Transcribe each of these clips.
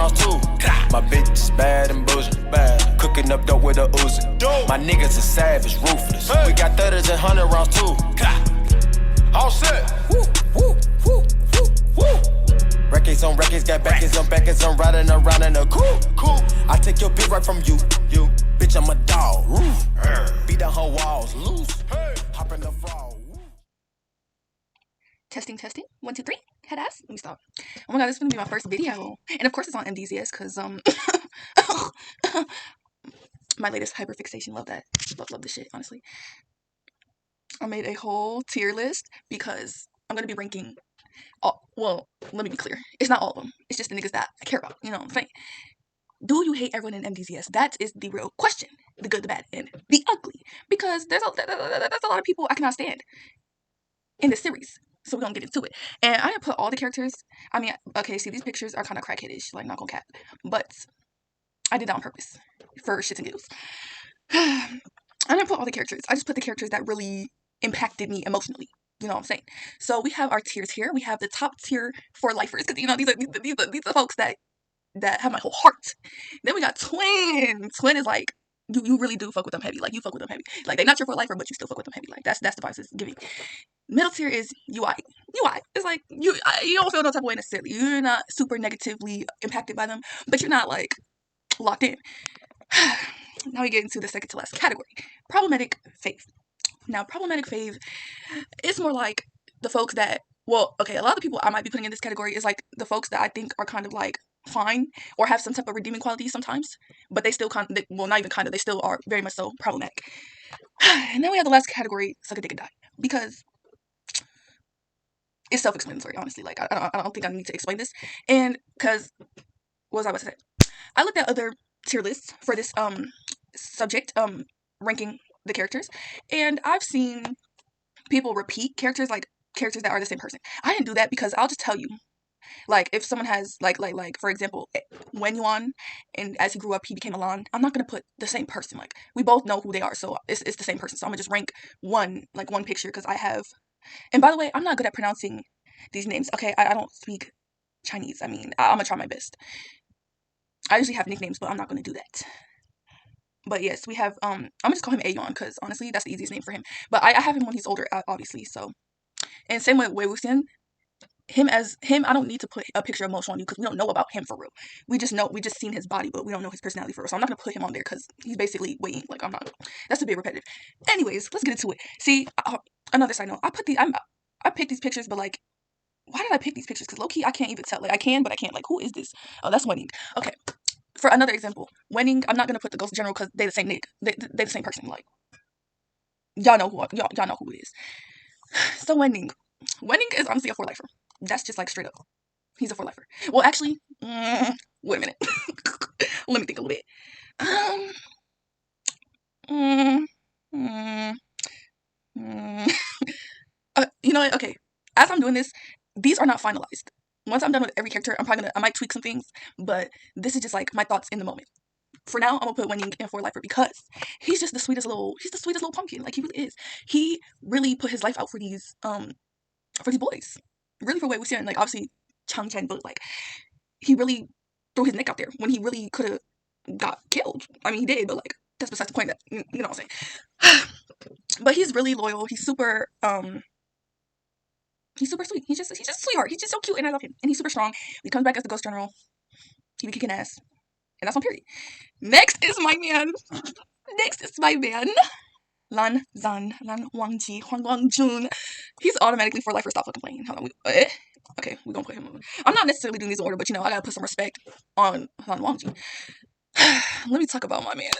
rounds too. My bitch is bad and bougie, bad. Cooking up dope with a Uzi. My niggas is savage, ruthless. We got 30s and 100 rounds too. All set. Woo, woo, woo, woo, woo. Records on records, got backers on backers. I'm riding around in a cool. I take your bitch right from you. Bitch, I'm a dog. Beat down her walls, loose. Hop in the frog. Testing. 1, 2, 3. Head ass. Let me stop. Oh my god, this is gonna be my first video, and of course it's on MDZS because my latest hyperfixation. Love that. Love this shit. Honestly, I made a whole tier list because I'm gonna be ranking. Well, let me be clear. It's not all of them. It's just the niggas that I care about. You know what I'm saying? Do you hate everyone in MDZS? That is the real question. The good, the bad, and the ugly. Because there's a lot of people I cannot stand in this series. So we're gonna get into it. And I didn't put all the characters. I mean, okay, see, these pictures are kind of crackheadish, like, not gonna cap. But I did that on purpose. For shits and giggles. I didn't put all the characters. I just put the characters that really impacted me emotionally. You know what I'm saying? So we have our tiers here. We have the top tier for lifers. Because, you know, these are folks that have my whole heart. Then we got Twin. Twin is like, you really do fuck with them heavy. Like, you fuck with them heavy. Like, they're not your for lifer, but you still fuck with them heavy. Like, that's the vibes it's giving. Middle tier is UI. It's like, you don't feel no type of way necessarily. You're not super negatively impacted by them, but you're not, like, locked in. Now we get into the second to last category. Problematic fave. Now, problematic fave is more like the folks that, well, okay, a lot of the people I might be putting in this category is like the folks that I think are kind of like fine or have some type of redeeming qualities sometimes, but they still not even kind of, they still are very much so problematic. And then we have the last category, suck a dick and die, because it's self-explanatory, honestly. Like, I don't think I need to explain this. And because, what was I about to say? I looked at other tier lists for this subject, ranking the characters, and I've seen people repeat characters, like characters that are the same person. I didn't do that because I'll just tell you, like, if someone has like for example, Wenyuan, and as he grew up he became Alan, I'm not gonna put the same person. Like, we both know who they are, so it's the same person. So I'm gonna just rank one picture because I have. And by the way, I'm not good at pronouncing these names. Okay, I don't speak Chinese. I mean, I'm gonna try my best. I usually have nicknames, but I'm not gonna do that. But yes, we have, I'm gonna just call him Aeon, because honestly, that's the easiest name for him. But I have him when he's older, obviously, so. And same with Wei Wuxian. Him, I don't need to put a picture of Mo on you, because we don't know about him for real. We just seen his body, but we don't know his personality for real. So I'm not gonna put him on there, because he's basically waiting. Like, that's a bit repetitive. Anyways, let's get into it. See, another side note, I picked these pictures, but like, why did I pick these pictures? Because low-key, I can't even tell. Like, I can, but I can't. Like, who is this? Oh, that's Wenning. Okay. For another example, Wenning, I'm not gonna put the Ghost General because they the same nigga. They the same person. Like, y'all know who it is. So Wenning is honestly a 4-lifer. That's just like straight up. He's a 4-lifer. Well, actually, wait a minute. Let me think a little bit. You know what? Okay. As I'm doing this, these are not finalized. Once I'm done with every character, I might tweak some things, but this is just like my thoughts in the moment. For now, I'm gonna put Wenning in 4-lifer because he's the sweetest little pumpkin. Like, he really is. He really put his life out for these boys. Really, for Wei Wuxian, like, obviously Chang Chen, but like, he really threw his neck out there when he really could have got killed. I mean, he did, but like, that's besides the point. That, you know what I'm saying. But he's really loyal. He's super sweet. He's just a sweetheart. He's just so cute, and I love him. And he's super strong. When he comes back as the Ghost General, he be kicking ass. And that's on period. Next is my man. Lan Wangji, Huang Guangjun. He's automatically 4-lifer. Stop fucking playing. Hold on. Okay, we're gonna put him on. I'm not necessarily doing these in order, but you know, I gotta put some respect on Lan Wangji. Let me talk about my man,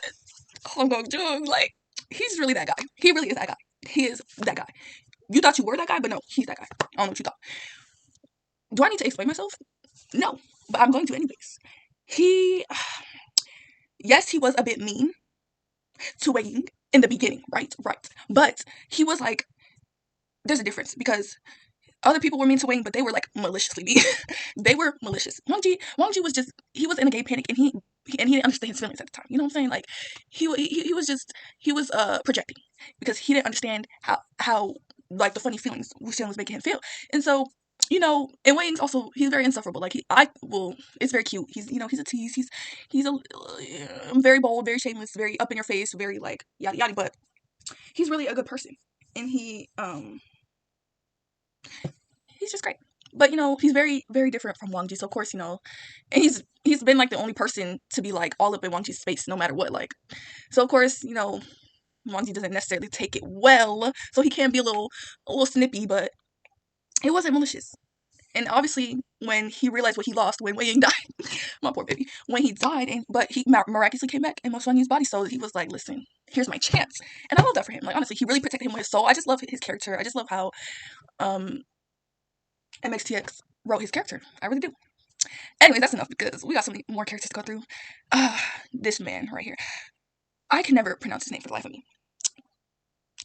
Huang Guangjun. Like, he's really that guy. He really is that guy. He is that guy. You thought you were that guy, but no, he's that guy. I don't know what you thought. Do I need to explain myself? No, but I'm going to anyways. Yes, he was a bit mean to Wei in the beginning, right? But he was like, there's a difference, because other people were mean to Wei, but they were like maliciously mean. They were malicious. Wangji was just, he was in a gay panic, and he didn't understand his feelings at the time. You know what I'm saying? Like, he was projecting, because he didn't understand how like the funny feelings Wuxian was making him feel. And so you know, and Wayne's also, he's very insufferable. Like it's very cute. He's, you know, he's a tease. He's very bold, very shameless, very up in your face, very like yada yada. But he's really a good person, and he's just great. But you know, he's very very different from Wang Ji. So of course, you know, and he's been like the only person to be like all up in Wang Ji's space, no matter what. Like, so of course, you know, Wang Ji doesn't necessarily take it well, so he can be a little snippy, but it wasn't malicious. And obviously, when he realized what he lost when Wei Ying died, my poor baby, when he died, but he miraculously came back in Mo Xuanyu's body, so he was like, listen, here's my chance. And I love that for him. Like, honestly, he really protected him with his soul. I just love his character. I just love how um, MXTX wrote his character. I really do. Anyways, that's enough because we got so many more characters to go through. This man right here. I can never pronounce his name for the life of me.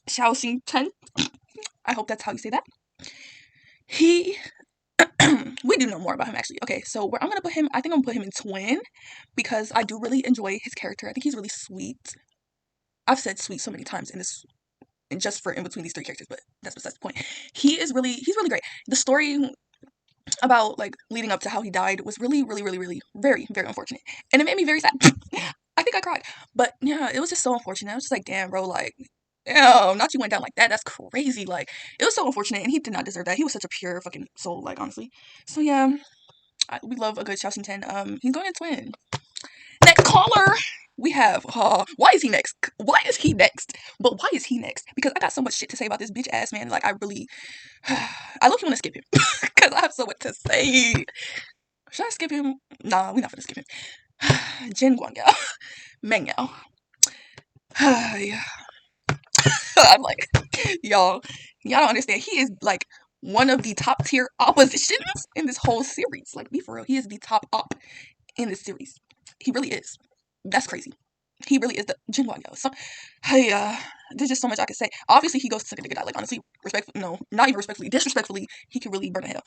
Xiao Xing Chen. I hope that's how you say that. He we do know more about him actually. Okay, so where I'm gonna put him, I think I'm gonna put him in twin because I do really enjoy his character. I think he's really sweet. I've said sweet so many times in this, and just for in between these three characters, but that's besides the point. He's really great. The story about like leading up to how he died was really very very unfortunate, and it made me very sad. I think I cried, but yeah, it was just so unfortunate. I was just like, damn, bro, like. Ew, not you went down like that. That's crazy. Like, it was so unfortunate, and he did not deserve that. He was such a pure fucking soul, like, honestly. So, yeah, we love a good Xiao Xing. He's going in twin. Next caller, we have, why is he next? Why is he next? But why is he next? Because I got so much shit to say about this bitch ass man. Like, I really, I look, you want to skip him. Because I have so much to say. Should I skip him? Nah, we're not gonna skip him. Jin Guangyao. Mengyao. Yeah. I'm like, y'all don't understand. He is like one of the top tier oppositions in this whole series. Like, be for real. He is the top op in this series. He really is. That's crazy. He really is the Jin Guangyao. So, hey, there's just so much I could say. Obviously, he goes to suck a nigga die. Like, honestly, respectfully, no, not even respectfully, disrespectfully, he could really burn to hell.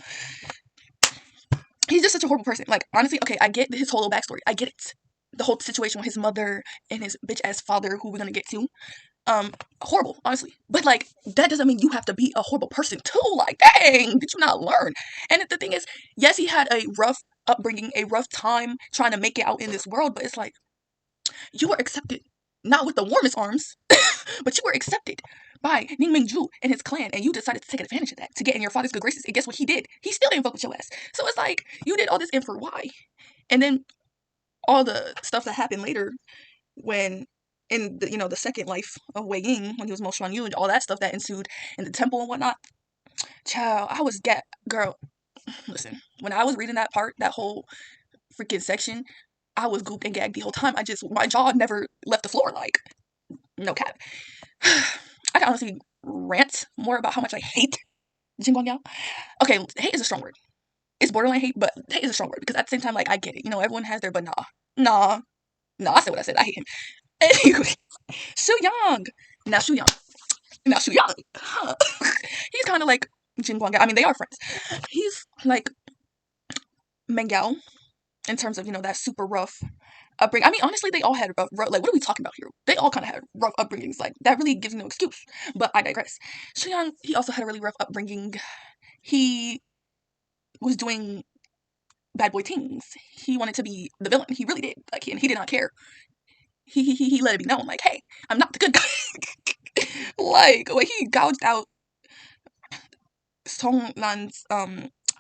He's just such a horrible person. Like, honestly, okay, I get his whole little backstory. I get it. The whole situation with his mother and his bitch ass father, who we're gonna get to. Horrible, honestly. But like, that doesn't mean you have to be a horrible person too. Like, dang, did you not learn? And the thing is, yes, he had a rough upbringing, a rough time trying to make it out in this world, but it's like, you were accepted, not with the warmest arms, but you were accepted by Ning Mingju and his clan, and you decided to take advantage of that to get in your father's good graces. And guess what he did? He still didn't fuck with your ass. So it's like, you did all this and for why? And then all the stuff that happened later when in the, you know, the second life of Wei Ying, when he was Mo Xuanyu, and all that stuff that ensued in the temple and whatnot. Child, I was girl. Listen, when I was reading that part, that whole freaking section, I was gooped and gagged the whole time. My jaw never left the floor. Like, no cap. I can honestly rant more about how much I hate Jin Guangyao. Okay, hate is a strong word. It's borderline hate, but hate is a strong word because at the same time, like, I get it. You know, everyone has their, but nah. I said what I said. I hate him. Anyway, Shu Yang. Now Shu Yang. Huh. He's kind of like Jin Guangyao. I mean, they are friends. He's like Mengyao in terms of, you know, that super rough upbringing. I mean, honestly, they all had rough, like, what are we talking about here? They all kind of had rough upbringings. Like, that really gives no excuse. But I digress. Shu Yang, he also had a really rough upbringing. He was doing bad boy things. He wanted to be the villain. He really did. Like, and he did not care. He let it be known, like, hey, I'm not the good guy. Like, when he gouged out Song Lan's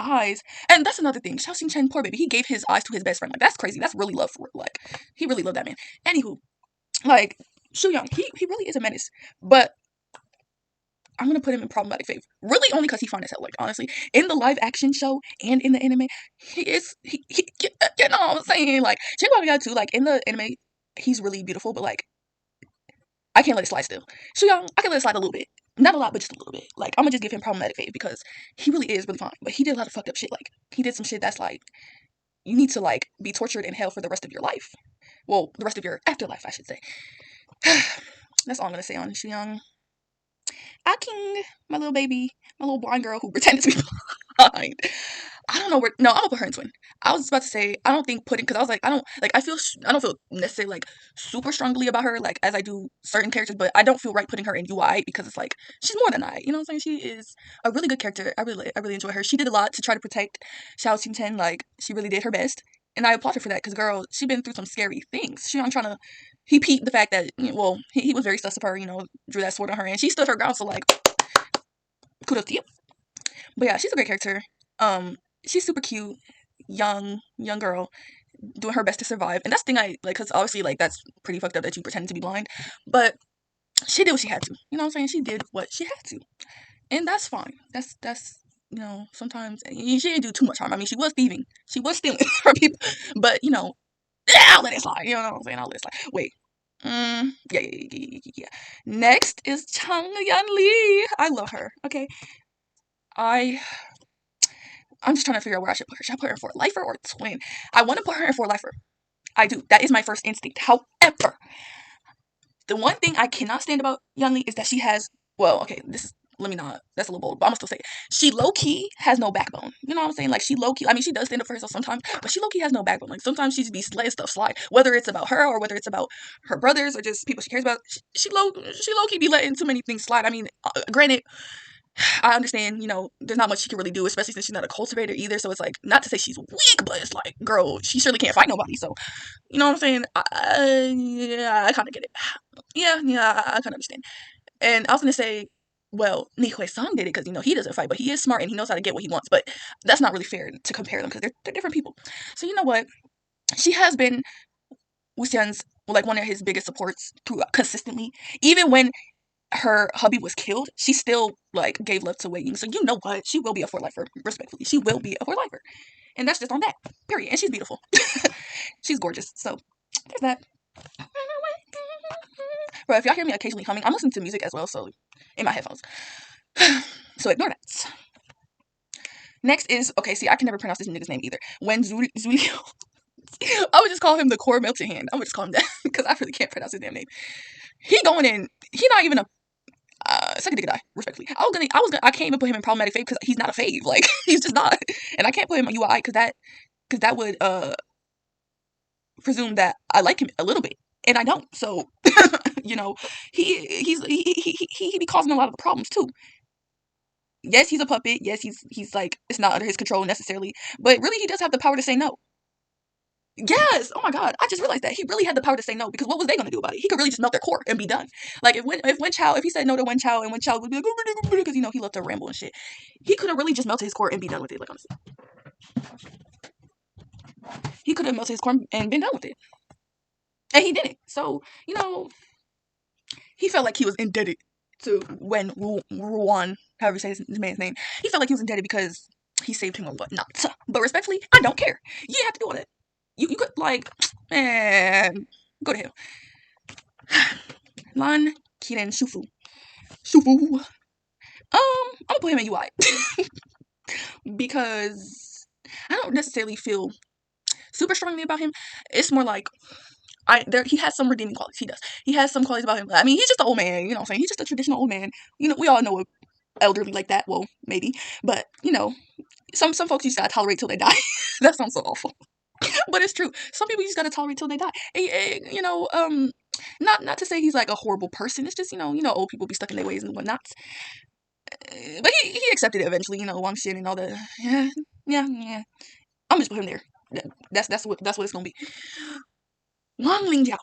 eyes, and that's another thing. Xiao Xing Chen, poor baby, he gave his eyes to his best friend. Like, that's crazy. That's really love for it. Like, he really loved that man. Anywho, like, Shu Yang, he really is a menace. But I'm gonna put him in problematic faith. Really, only because he fine as hell. Like, honestly, in the live action show and in the anime, he you know what I'm saying? Like, Jin Guangyao too. Like, in the anime, he's really beautiful, but like, I can't let it slide still. Shu Yang, I can let it slide a little bit. Not a lot, but just a little bit. Like, I'm gonna just give him problematic faith because he really is really fine. But he did a lot of fucked up shit. Like, he did some shit that's like, you need to like be tortured in hell for the rest of your life. Well, the rest of your afterlife, I should say. That's all I'm gonna say on Shu Yang. King, my little baby, my little blind girl who pretended to be blind. I don't know where. No, I'm gonna put her in twin. I was about to say I don't think putting because I was like I don't like I don't feel necessarily like super strongly about her like as I do certain characters, but I don't feel right putting her in UI because it's like she's more than I. You know what I'm saying? She is a really good character. I really enjoy her. She did a lot to try to protect Xiao Qingchen. Like she really did her best, and I applaud her for that because girl, she been through some scary things. I'm trying to. He peeped the fact that well he was very sus of her. Drew that sword on her and she stood her ground. So like kudos to you. But yeah, she's a great character. She's super cute, young girl, doing her best to survive. And that's the thing I like, because obviously, like, that's pretty fucked up that you pretended to be blind. But she did what she had to. You know what I'm saying? She did what she had to. And that's fine. That's sometimes she didn't do too much harm. I mean, she was thieving. She was stealing from people. But, I'll let it slide. You know what I'm saying? I'll let it slide. Wait. Yeah. Next is Chang Yan Lee. I love her. Okay. I'm just trying to figure out where I should put her. Should I put her in for a lifer or a twin? I want to put her in for a lifer. I do. That is my first instinct. However, the one thing I cannot stand about Yunli is that she has, well, okay, let me not, that's a little bold, but I'm gonna still say it. She low-key has no backbone. You know what I'm saying? Like, she low-key, I mean, she does stand up for herself sometimes, but she low-key has no backbone. Like, sometimes she just be letting stuff slide, whether it's about her or whether it's about her brothers or just people she cares about. She low-key be letting too many things slide. I mean, granted, I understand, there's not much she can really do, especially since she's not a cultivator either. So it's like, not to say she's weak, but it's like, girl, she surely can't fight nobody. So, you know what I'm saying? Yeah, I kind of get it. Yeah, I kind of understand. And I was gonna say, well, Ni Hui Song did it because he doesn't fight, but he is smart and he knows how to get what he wants. But that's not really fair to compare them because they're different people. So you know what? She has been Wuxian's like one of his biggest supports consistently, even when her hubby was killed, she still like gave love to Wei Ying. So you know what? She will be a four lifer. Respectfully, she will be a four lifer, and that's just on that. Period. And she's beautiful. She's gorgeous. So there's that. But if y'all hear me occasionally humming, I'm listening to music as well, so in my headphones. So ignore that. Next is okay. See, I can never pronounce this nigga's name either. When Zulio. I would just call him the core melted hand. I would just call him that because I really can't pronounce his damn name. He going in. He not even a second nigga die, respectfully. I can't even put him in problematic fave because he's not a fave. Like, he's just not. And I can't put him on UI because that would presume that I like him a little bit. And I don't. So, he be causing a lot of the problems too. Yes, he's a puppet. Yes, he's like, it's not under his control necessarily. But really he does have the power to say no. Yes. Oh my God. I just realized that he really had the power to say no because what was they gonna do about it? He could really just melt their core and be done. Like if Wen Chao, if he said no to Wen Chao and Wen Chao would be like because he loved to ramble and shit, he could have really just melted his core and be done with it. Like honestly, he could have melted his core and been done with it, and he didn't. So he felt like he was indebted to Wen Ruan, however you say his man's name. He felt like he was indebted because he saved him and whatnot. But respectfully, I don't care. You didn't have to do all that. You could like, man, go to hell. Lan Kiren Shufu. I'm gonna put him in UI because I don't necessarily feel super strongly about him. It's more like he has some redeeming qualities. He does. He has some qualities about him. I mean, he's just an old man. You know what I'm saying? He's just a traditional old man. We all know an elderly like that. Well, maybe, but some folks you just gotta tolerate till they die. That sounds so awful. But it's true. Some people you just gotta tolerate till they die. Not to say he's like a horrible person. It's just old people be stuck in their ways and whatnot. But he accepted it eventually. Wang Xin and all the yeah. I'm just put him there. That's what it's gonna be. Wang Lingjiao.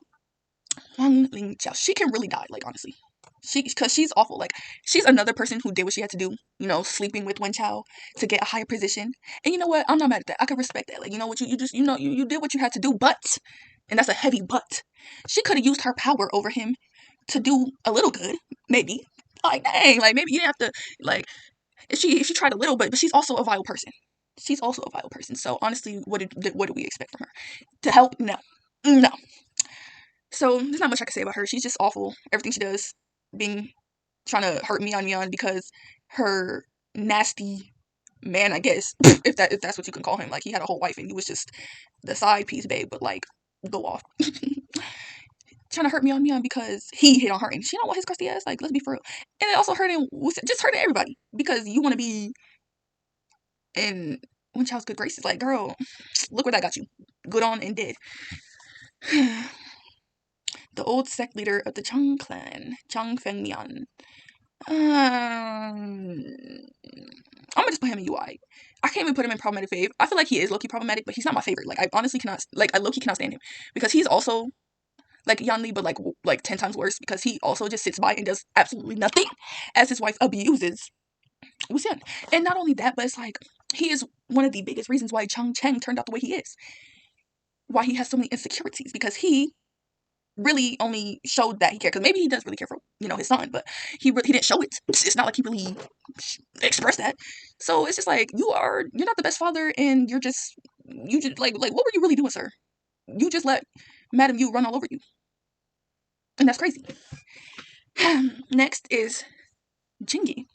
She can really die. Like honestly, because she's awful. Like she's another person who did what she had to do. Sleeping with Wen Chao to get a higher position. And you know what? I'm not mad at that. I can respect that. Like what you just you did what you had to do. But and that's a heavy but. She could have used her power over him to do a little good. Maybe. Like dang. Like maybe you didn't have to like. If she tried a little bit, but she's also a vile person. She's also a vile person. So honestly, what do we expect from her? To help? No. So there's not much I can say about her. She's just awful. Everything she does, trying to hurt Mian because her nasty man, I guess, if that's what you can call him. Like he had a whole wife and he was just the side piece, babe. But like, go off. Trying to hurt Mian because he hit on her and she don't want his crusty ass. Like, let's be for real. And it also hurting everybody because you want to be in One child's good graces. Like, girl, look where that got you. Good on and dead. The old sect leader of the Chung clan, Chung Fengmian. I'm gonna just put him in UI. I can't even put him in problematic fave. I feel like he is low-key problematic, but he's not my favorite. Like, I honestly cannot, like, I low-key cannot stand him. Because he's also, like, Yanli, but, like 10 times worse. Because he also just sits by and does absolutely nothing as his wife abuses Wuxian. And not only that, but it's like, he is one of the biggest reasons why Chung Cheng turned out the way he is. Why he has so many insecurities. Because he really only showed that he cared, because maybe he does really care for, you know, his son, but he didn't show it. It's not like he really expressed that. So it's just like, you're not the best father, and you just like what were you really doing, sir? You just let Madam Yu run all over you, and that's crazy. Next is Jingy.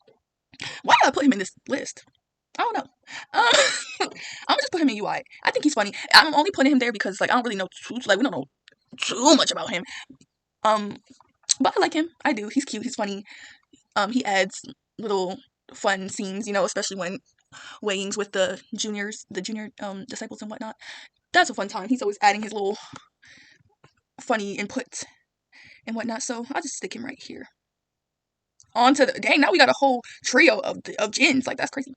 Why did I put him in this list? I don't know. I'm gonna just put him in UI. I think he's funny. I'm only putting him there because, like, I don't really know we don't know too much about him. But I like him. I do. He's cute. He's funny. He adds little fun scenes, you know, especially when weighings with the junior disciples and whatnot. That's a fun time. He's always adding his little funny input and whatnot. So I'll just stick him right here. On to the dang. Now we got a whole trio of Jins. Like, that's crazy.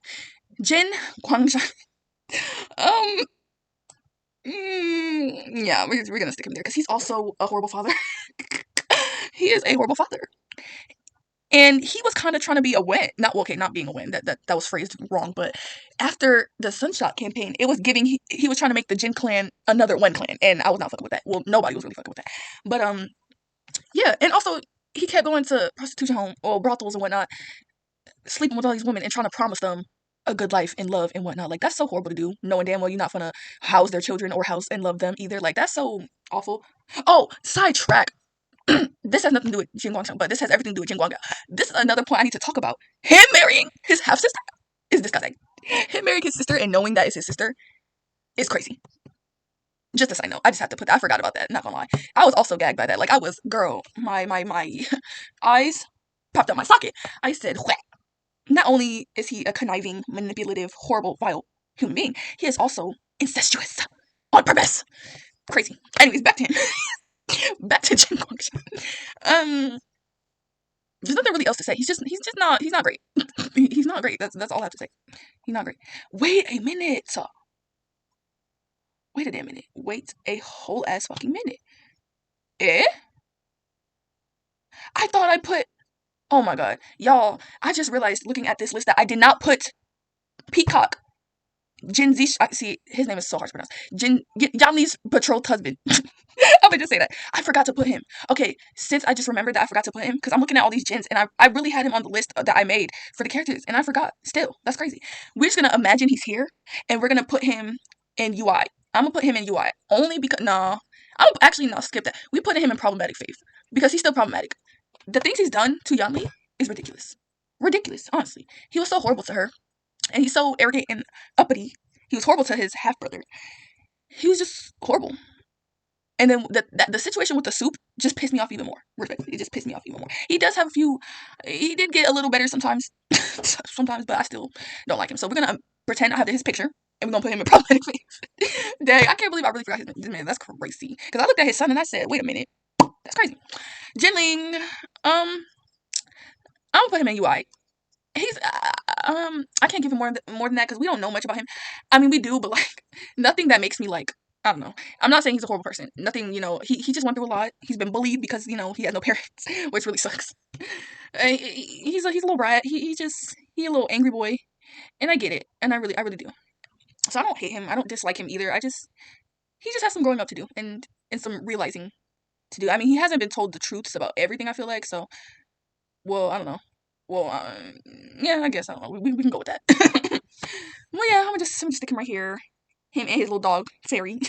Jin Guangshan. Yeah, we're gonna stick him there because he's also a horrible father. He is a horrible father. And he was kind of trying to be a win. Not being a win. That was phrased wrong. But after the Sunshot campaign, it was giving, he was trying to make the Jin clan another Wen clan. And I was not fucking with that. Well, nobody was really fucking with that. But, yeah. And also, he kept going to prostitution home, or brothels and whatnot, sleeping with all these women and trying to promise them a good life and love and whatnot. Like, that's so horrible to do, knowing damn well you're not gonna house their children or house and love them either. Like, that's so awful. Oh, sidetrack. This has nothing to do with Jin Guangxiang, but this has everything to do with Jin Guangxiang. This is another point I need to talk about. Him marrying his half-sister is disgusting. Him marrying his sister and knowing that is his sister is crazy. Just a side note. I just have to put that. I forgot about that. Not gonna lie. I was also gagged by that. Like, I was, girl, my eyes popped out my socket. I said, whap. Not only is he a conniving, manipulative, horrible, vile human being, he is also incestuous. On purpose. Crazy. Anyways, back to him. Back to Jin Guangxiang. There's nothing really else to say. He's not great. He's not great. That's all I have to say. He's not great. Wait a minute. Wait a damn minute. Wait a whole ass fucking minute. Eh? I thought I put, oh my god. Y'all, I just realized looking at this list that I did not put Peacock Jin Zish. See, his name is so hard to pronounce. Yanli's betrothed husband. I'm gonna just say that. I forgot to put him. Okay, since I just remembered that I forgot to put him, because I'm looking at all these Jins, and I really had him on the list that I made for the characters, and I forgot. Still, that's crazy. We're just gonna imagine he's here, and we're gonna put him in UI. I'm gonna put him in UI. Only because, skip that. We put him in problematic faith, because he's still problematic. The things he's done to Yanli is ridiculous. Ridiculous, honestly. He was so horrible to her. And he's so arrogant and uppity. He was horrible to his half-brother. He was just horrible. And then the situation with the soup just pissed me off even more. Respectfully, it just pissed me off even more. He does have a few, he did get a little better sometimes. Sometimes, but I still don't like him. So we're going to pretend I have his picture, and we're going to put him in problematic faith. Dang, I can't believe I really forgot his man. That's crazy. Because I looked at his son and I said, wait a minute. That's crazy. Jinling, I'm going to put him in UI. He's, I can't give him more than that because we don't know much about him. I mean, we do, but, like, nothing that makes me, like, I don't know. I'm not saying he's a horrible person. Nothing, you know, he just went through a lot. He's been bullied because, you know, he has no parents, which really sucks. He's a little brat. He's a little angry boy, and I get it, and I really do. So I don't hate him. I don't dislike him either. He just has some growing up to do and some realizing to do. I mean, he hasn't been told the truths about everything, I feel like, so, well, I don't know. Well, yeah, I guess, I don't know. We can go with that. Well, yeah, I'm gonna just stick him right here. Him and his little dog, Fairy.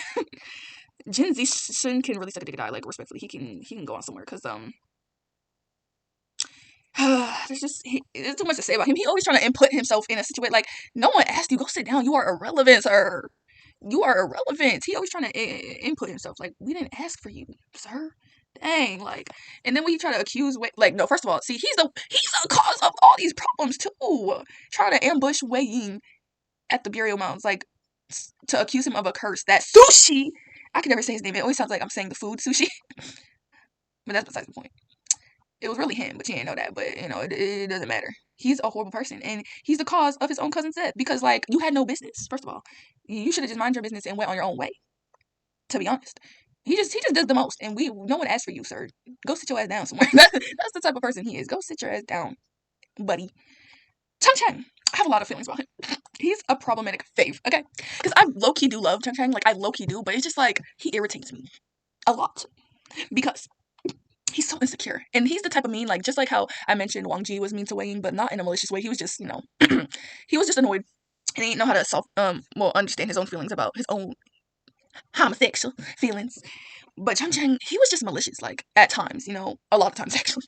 Jin Zishin can really suck a dick and die, like, respectfully. He can go on somewhere, because, there's too much to say about him. He always trying to input himself in a situation. Like, no one asked you, go sit down. You are irrelevant, sir. You are irrelevant. He always trying to input himself. Like, we didn't ask for you, sir. Dang, like, and then when you try to accuse, like, no, first of all, see, he's the cause of all these problems, too. Trying to ambush Wei Ying at the burial mounds, like, to accuse him of a curse that Sushi, I can never say his name, it always sounds like I'm saying the food Sushi, but that's besides the point. It was really him, but you didn't know that, but, it doesn't matter. He's a horrible person, and he's the cause of his own cousin's death, because, like, you had no business, first of all. You should have just minded your business and went on your own way, to be honest. He just does the most, and no one asked for you, sir. Go sit your ass down somewhere. That's the type of person he is. Go sit your ass down, buddy. Chung Chang, I have a lot of feelings about him. He's a problematic fave, okay? Because I low-key do love Chung Chang, like, I low-key do, but it's just, like, he irritates me a lot, because he's so insecure, and he's the type of mean, like, just like how I mentioned Wang Ji was mean to Wei Ying, but not in a malicious way. He was just, he was just annoyed, and he didn't know how to understand his own feelings about his own homosexual feelings. But Chung Chang, he was just malicious, like, at times, a lot of times, actually.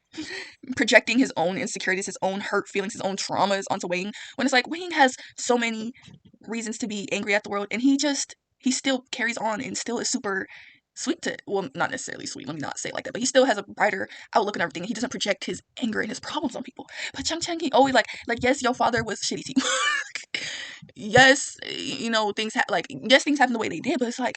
Projecting his own insecurities, his own hurt feelings, his own traumas onto Wei Ying, when it's like, Wei Ying has so many reasons to be angry at the world, and he still carries on and still is super sweet to, well, not necessarily sweet, let me not say it like that, but he still has a brighter outlook and everything. He doesn't project his anger and his problems on people. But Chung Chang, he always, like, yes, your father was shitty to you. Yes, things things happen the way they did, but it's like,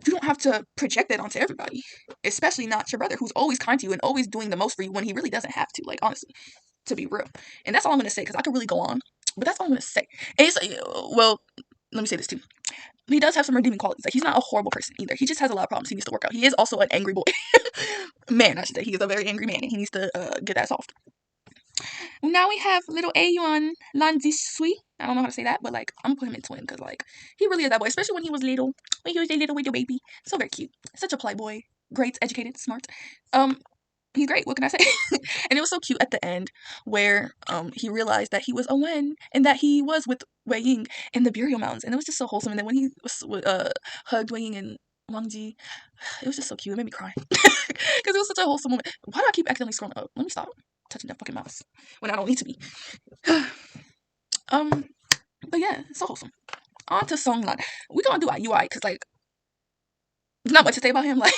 you don't have to project that onto everybody, especially not your brother, who's always kind to you and always doing the most for you when he really doesn't have to, like, honestly, to be real. And that's all I'm going to say, because I could really go on, but that's all I'm going to say. And it's, well, let me say this too. He does have some redeeming qualities. Like, he's not a horrible person either. He just has a lot of problems he needs to work out. He is also an angry boy. Man, I should say. He is a very angry man, and he needs to get that solved. Now we have little Ayuan Landisui. I don't know how to say that, but, like, I'm gonna put him in twin, because, like, he really is that boy, especially when he was little. When he was a little baby. So very cute. Such a polite boy. Great, educated, smart. He's great. What can I say? And it was so cute at the end where he realized that he was a Wen and that he was with Wei Ying in the burial mountains, and it was just so wholesome. And then when he hugged Wei Ying and Wang Ji, it was just so cute. It made me cry because it was such a wholesome moment. Why do I keep accidentally scrolling up? Let me stop touching that fucking mouse when I don't need to be. But yeah, so wholesome. On to Songlan. We're gonna do UI because, like, there's not much to say about him. Like,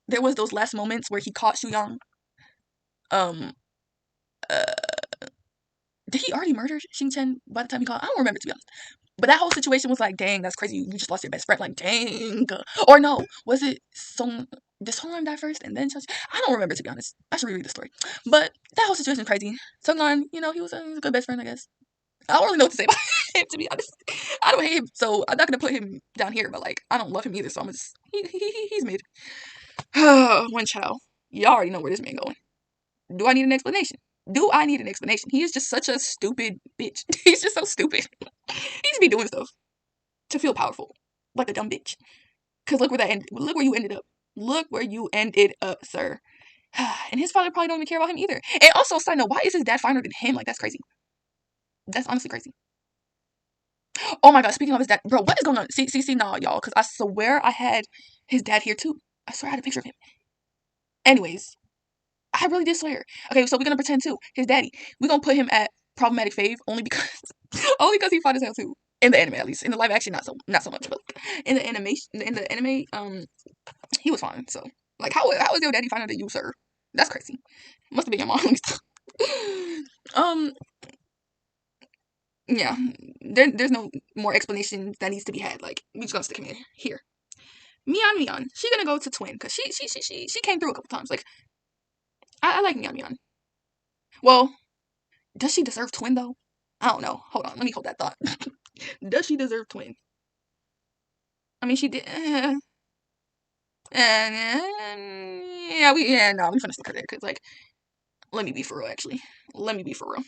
there was those last moments where he caught Shuyang. Did he already murder Xing Chen by the time he caught? I don't remember, to be honest. But that whole situation was like, dang, that's crazy. You just lost your best friend. Like, dang. Or no, was it did Songlan die first and then I don't remember, to be honest. I should reread the story. But that whole situation was crazy. Songlan, he was a good best friend, I guess. I don't really know what to say about him, to be honest. I don't hate him, so I'm not gonna put him down here. But, like, I don't love him either, so I'm just he's mid. One child. You already know where this man going. Do I need an explanation? He is just such a stupid bitch. He's just so stupid. He needs to be doing stuff to feel powerful, like a dumb bitch. Cause look where you ended up. Look where you ended up, sir. And his father probably don't even care about him either. And also, side note, why is his dad finer than him? Like, that's crazy. That's honestly crazy. Oh my god, speaking of his dad, bro, what is going on? See, nah, y'all, because I swear I had his dad here too. I swear I had a picture of him. Anyways, I really did swear. Okay, so we're gonna pretend too. His daddy. We're gonna put him at problematic fave only because he fought his hell too. In the anime, at least. In the live action, not so much, but in the anime, he was fine. So, like, how is your daddy finer than you, sir? That's crazy. Must have been your mom. Yeah. There's no more explanation that needs to be had. Like, we just gonna stick him in here. Mian, she gonna go to twin because she came through a couple times. Like, I like Mian. Well, does she deserve twin though? I don't know. Hold on, let me hold that thought. Does she deserve twin? I mean, she did. We finna stick her there because, like, let me be for real. Actually, let me be for real.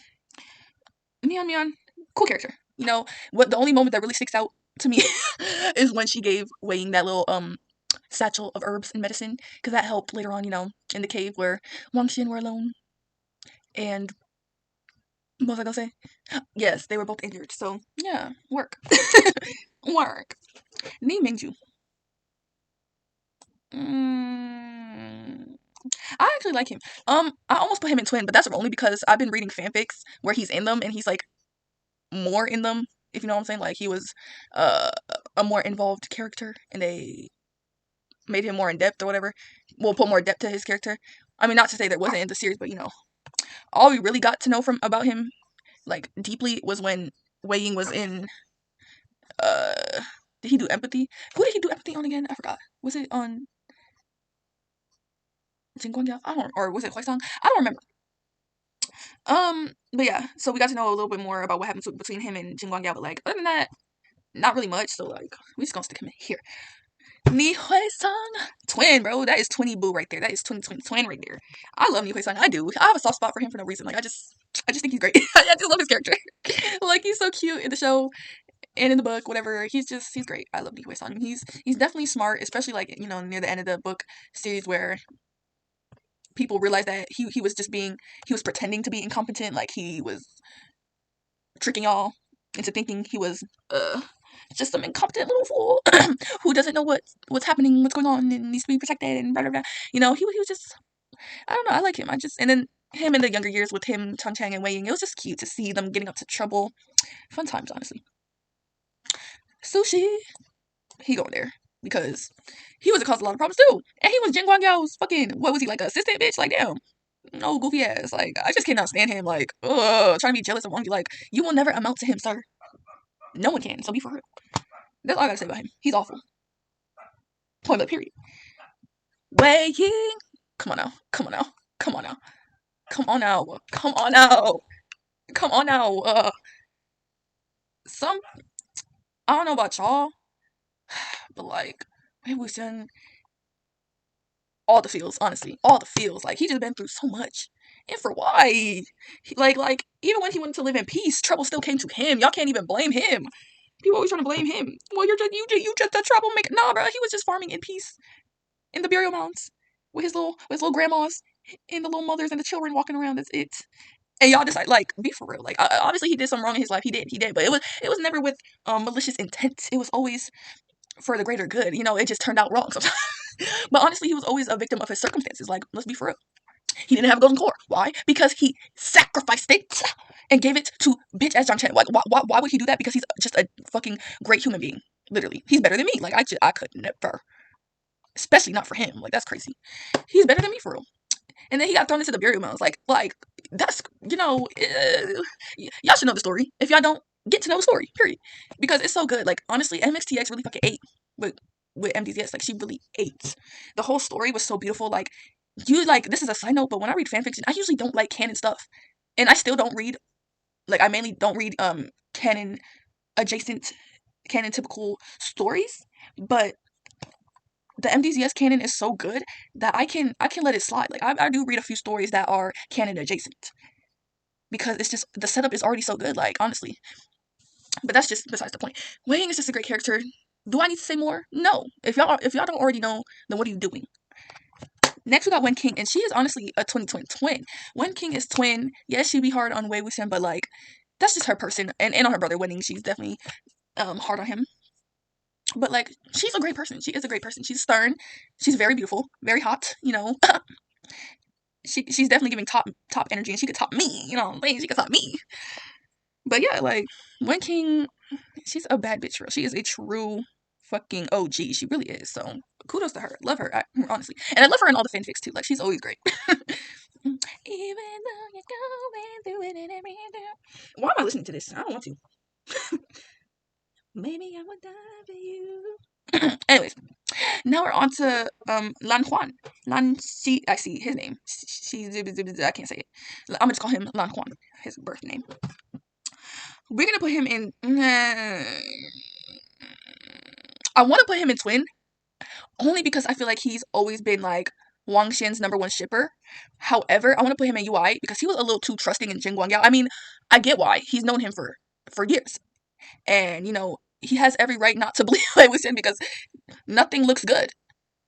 Mian, cool character. What? The only moment that really sticks out to me is when she gave Wei Ying that little satchel of herbs and medicine, because that helped later on, in the cave where Wang Xin were alone. And what was I gonna say? Yes, they were both injured. So yeah, work. Work. Ni Mingju. I actually like him. I almost put him in twin, but that's only because I've been reading fanfics where he's in them and he's, like, more in them, if you know what I'm saying. Like, he was a more involved character and they made him more in depth or whatever. We'll put more depth to his character. I mean, not to say that wasn't in the series, but all we really got to know about him, like, deeply was when Wei Ying was in uh did he do Empathy? Who did he do Empathy on again? I forgot. Was it on Jin Guangyao? I don't, or was it Huaisang? I don't remember. But yeah, so we got to know a little bit more about what happened between him and Jin Guangyao, but like other than that, not really much. So like we just gonna stick him in here. Ni Huaisang, twin, bro. That is twinny boo right there. That is twin right there. I love Ni Huaisang. I do. I have a soft spot for him for no reason. Like I just think he's great. I just love his character. Like he's so cute in the show and in the book, whatever. He's great. I love Ni Huaisang. He's definitely smart, especially like near the end of the book series where people realize that he was pretending to be incompetent, like he was tricking y'all into thinking he was just some incompetent little fool who doesn't know what's happening, what's going on, and needs to be protected, and blah blah blah. He was just, I don't know, I like him. And then him in the younger years with him, Chang Chang and Wei Ying, it was just cute to see them getting up to trouble. Fun times, honestly. Sushi, he going there because he was a cause a lot of problems too, and he was Jin Guangyao's fucking, what was he, like, assistant bitch? Like, damn. No, goofy ass. Like, I just cannot stand him. Like, trying to be jealous of Wongi. Like, you will never amount to him, sir. No one can. So be for real. That's all I gotta say about him. He's awful. Point blank, period. Wei Ying. Come on now. Come on now. Come on now. Come on now. Come on now. Come on now. Some, I don't know about y'all, but like, Wei Wuxian, all the feels, honestly. All the feels. Like, he just been through so much. And for why? Like, even when he wanted to live in peace, trouble still came to him. Y'all can't even blame him. People always trying to blame him. Well, you just a troublemaker. Nah, bro, he was just farming in peace in the burial mounds with his little grandmas and the little mothers and the children walking around. That's it. And y'all decide, like, be for real. Like, obviously he did something wrong in his life. He did. But it was never with malicious intent. It was always for the greater good. It just turned out wrong sometimes. But honestly, he was always a victim of his circumstances. Like, let's be for real. He didn't have a golden core. Why? Because he sacrificed it and gave it to bitch ass John Chen. Like, why would he do that? Because he's just a fucking great human being. Literally. He's better than me. Like, I could never. Especially not for him. Like, that's crazy. He's better than me for real. And then he got thrown into the burial mounds. Like, that's, y'all should know the story. If y'all don't, get to know the story, period. Because it's so good. Like, honestly, MXTX really fucking ate with MDZS. Like, she really ate. The whole story was so beautiful. Like, this is a side note, but when I read fanfiction, I usually don't like canon stuff. And I still don't read, like, I mainly don't read canon adjacent, canon typical stories. But the MDZS canon is so good that I can let it slide. Like, I do read a few stories that are canon adjacent. Because it's just, the setup is already so good, like, honestly. But that's just besides the point. Wei Ying is just a great character. Do I need to say more? No. If y'all don't already know, then what are you doing? Next, we got Wen King, and she is honestly a twin. Wen King is twin. Yes, she'd be hard on Wei Wuxian, but like, that's just her person. And on her brother Wen Ying, she's definitely hard on him. But like, she's a great person. She is a great person. She's stern. She's very beautiful, very hot. She's definitely giving top energy, and she could top me. She could top me. But yeah, like, Wen King, she's a bad bitch, real. She is a true fucking OG. She really is. So kudos to her. Love her, honestly. And I love her in all the fanfics too. Like, she's always great. Even though you're going through it and everything. Why am I listening to this? I don't want to. Maybe I would die for you. Anyways, now we're on to Lan Huan. I see his name. I can't say it. I'm gonna just call him Lan Huan, his birth name. We're gonna put him in. I want to put him in twin, only because I feel like he's always been like Wang Xian's #1 shipper. However, I want to put him in UI because he was a little too trusting in Jin Guangyao. I mean, I get why. He's known him for years, and he has every right not to believe Wei Wuxian because nothing looks good.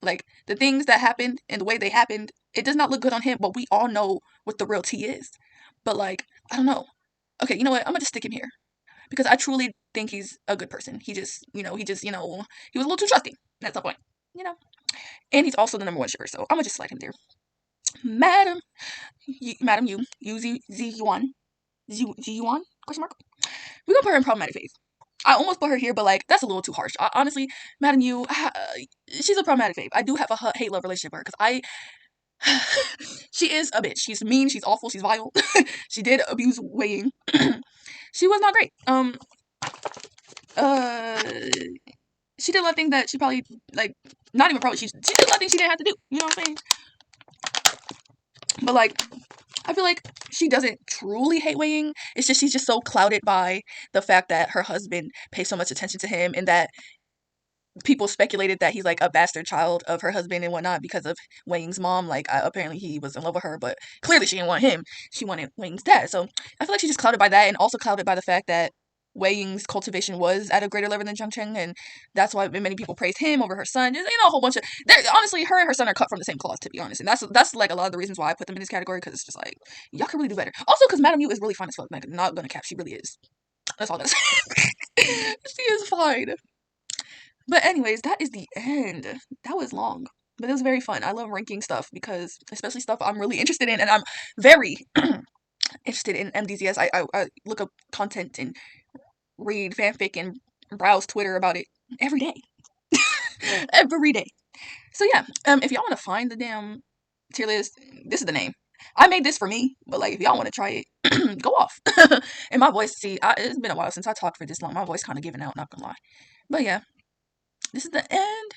Like, the things that happened and the way they happened, it does not look good on him. But we all know what the real tea is. But like, I don't know. Okay, you know what? I'm gonna just stick him here. Because I truly think he's a good person. He just, he was a little too trusting. That's the point. And he's also the #1 shipper, so I'm gonna just slide him there. Madam Yu Z Yuan? Question mark? We're gonna put her in problematic phase. I almost put her here, but like, that's a little too harsh. Honestly, Madam Yu, she's a problematic babe. I do have a hate-love relationship with her, because she is a bitch. She's mean, she's awful, she's vile. She did abuse Wei Ying. she was not great. Uh, she did a lot of things that she probably, like, not even probably, she did a lot of things she didn't have to do. You know what I'm saying? But, like, I feel like she doesn't truly hate Wei Ying. It's just she's just so clouded by the fact that her husband pays so much attention to him, and that people speculated that he's like a bastard child of her husband and whatnot because of Wei Ying's mom. Like, apparently he was in love with her, but clearly she didn't want him. She wanted Wei Ying's dad. So I feel like she's just clouded by that, and also clouded by the fact that Wei Ying's cultivation was at a greater level than Zhang Cheng, and that's why many people praise him over her son. Just, a whole bunch of. Honestly, her and her son are cut from the same cloth, to be honest, and that's like a lot of the reasons why I put them in this category, because it's just like, y'all can really do better. Also, because Madame Yu is really fine as fuck. Like, not gonna cap, she really is. That's all I'm gonna say. She is fine. But anyways, that is the end. That was long, but it was very fun. I love ranking stuff, because especially stuff I'm really interested in, and I'm very interested in MDZS. I look up content and read fanfic and browse Twitter about it every day. Every day. So yeah, if y'all want to find the damn tier list, this is the name. I made this for me, but like, if y'all want to try it, go off. And my voice, see, it's been a while since I talked for this long. My voice kind of giving out, not gonna lie. But yeah, this is the end.